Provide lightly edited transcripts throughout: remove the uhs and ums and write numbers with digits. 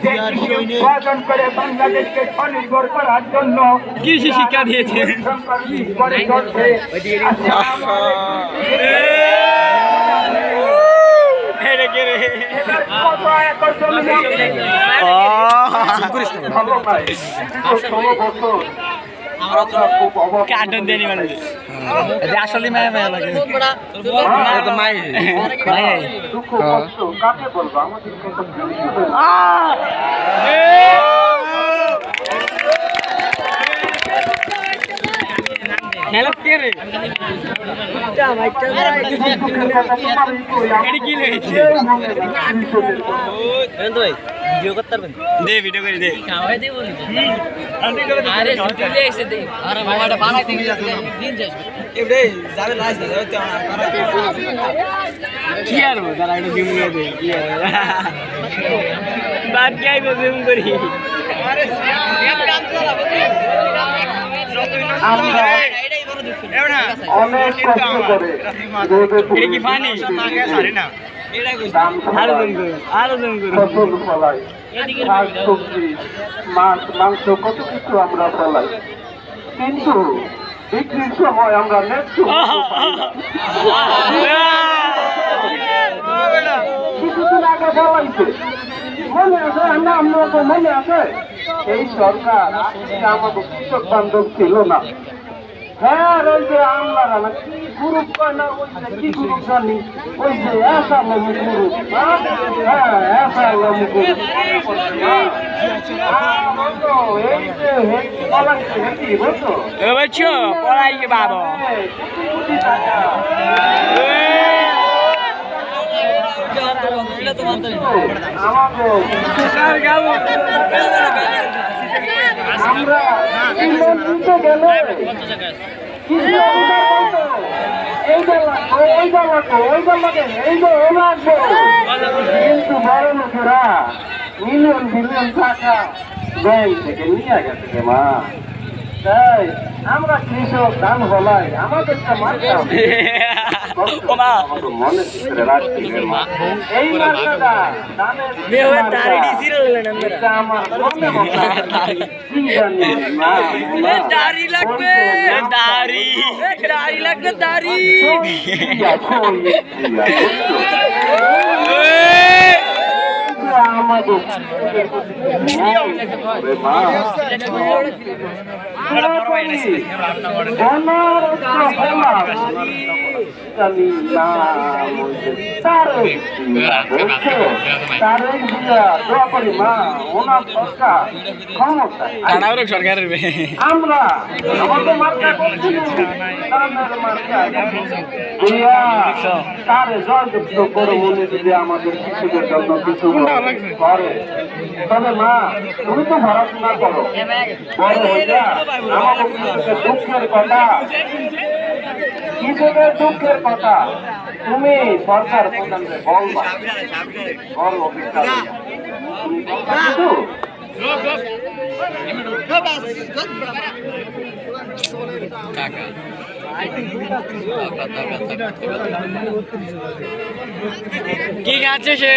যে কৃষি উৎপাদন করে বাংলাদেশকে স্বনির্ভর করার জন্য কৃষি শিক্ষা দিয়েছে। কার্টুন দেনি মানুষ আসলে মায়া মায়া লাগে हेलो के रे भाई কি লেগেছে ভাই ভিডিও করতে পারবেন দে ভিডিও করে দে খাওয়াই দে বলি আরে ভিডিও এসে দে আরে মামাটা বানাই দিবি দিন যাস এবে যাবে লাইস যাবে তো কি আর দাঁড়া একটু জুম করে দে কি আর বাদ যাই জুম করি আরে এক কাম করা আমরা অনেক কষ্ট করে এটা কি পানি সারি না ফসল ফলাই, শাক সবজি, মাছ মাংস কত কিছু আমরা ফলাই, কিন্তু বিক্রির সময় আমরা কিছুদিন আগে ফলাইছে মনে আছে আমরা তো মনে আছে এই সরকার আমাদের কৃষক বান্ধব ছিল না। হ্যাঁ ওই যে আমরা না কি গ্রুপ কয় না ওই যে কি গ্রুপ জানি ওই যে এসালামু গ্রুপ হ্যাঁ এসালামু গ্রুপ এই যে পলাইছে কি বলতো এ বাচ্চা পলাই কে বাবা আমরা নিতে গেলে কিন্তু বড় লোকেরা মিলিয়ন বিলিয়ন টাকা ব্যাংক থেকে নিয়ে গেছে মা। তাই আমরা কৃষক ধান হলাই আমাদের মনে ভিতরে রাখছি এই মার্কাটা আমার মনে দাড়ি লাগবে দাড়ি দাড়ি লাগবে দাড়ি সরকারের আমরা আমাদের কৃষকের জন্য কিছু করে তবে মা তুমি তো পড়াশোনা করো বড় হইয়া আমাদের দুঃখের কথা কৃষকের দুঃখের কথা তুমি সরকার প্রধানকে বলবা বড় অফিসার কি আছে সে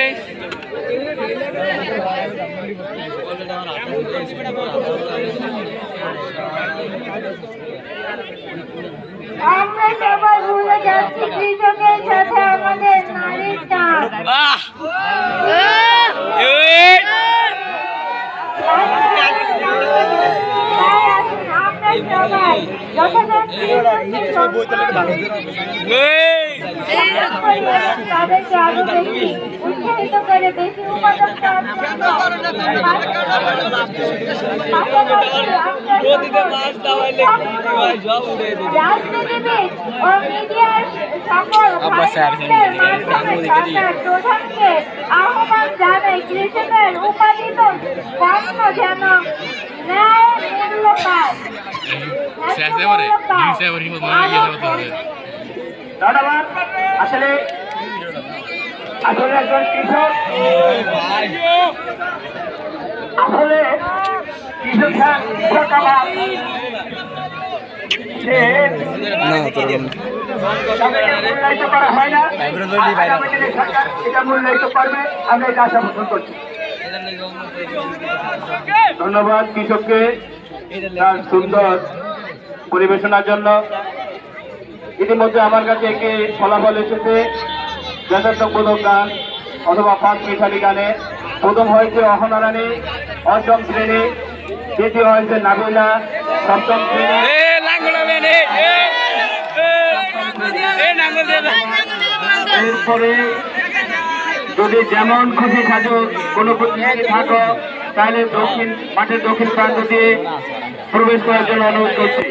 আমরা সবাই ভুলে যাচ্ছি কৃষকের সাথে আমাদের নারীর টান। তাদেরকে আরো বেশি উৎসাহিত করে বেশি উৎপাদন রাজনীতিবিদ ও মিডিয়ার সকল প্রধানকে আহ্বান জানাই কৃষকের উৎপাদিত পণ্য যেন ন্যায় মূল্য পায়। ধন্যবাদ। আসলে আসলে একজন কৃষক আসলে কৃষক আমার মূল্যায়িত করা হয় না, এটা মূল্যায়িত করবে, আমরা এটা আশা পোষণ করছি। ধন্যবাদ কৃষককে তার সুন্দর পরিবেশনার জন্য। ইতিমধ্যে আমার কাছে একটি ফলাফল এসেছে দেশাত্মবোধক গান অথবা পাঁচ মিঠালি গানে। প্রথম হয়েছে অহনা রানী, অষ্টম শ্রেণী। দ্বিতীয় হয়েছে নাবিলা, সপ্তম শ্রেণী। এরপরে যদি যেমন খুশি থাকো কোনো প্রতিনিধি থাকো তাহলে মাঠের দক্ষিণ প্রান্ত দিয়ে প্রবেশ করার জন্য অনুরোধ করছি।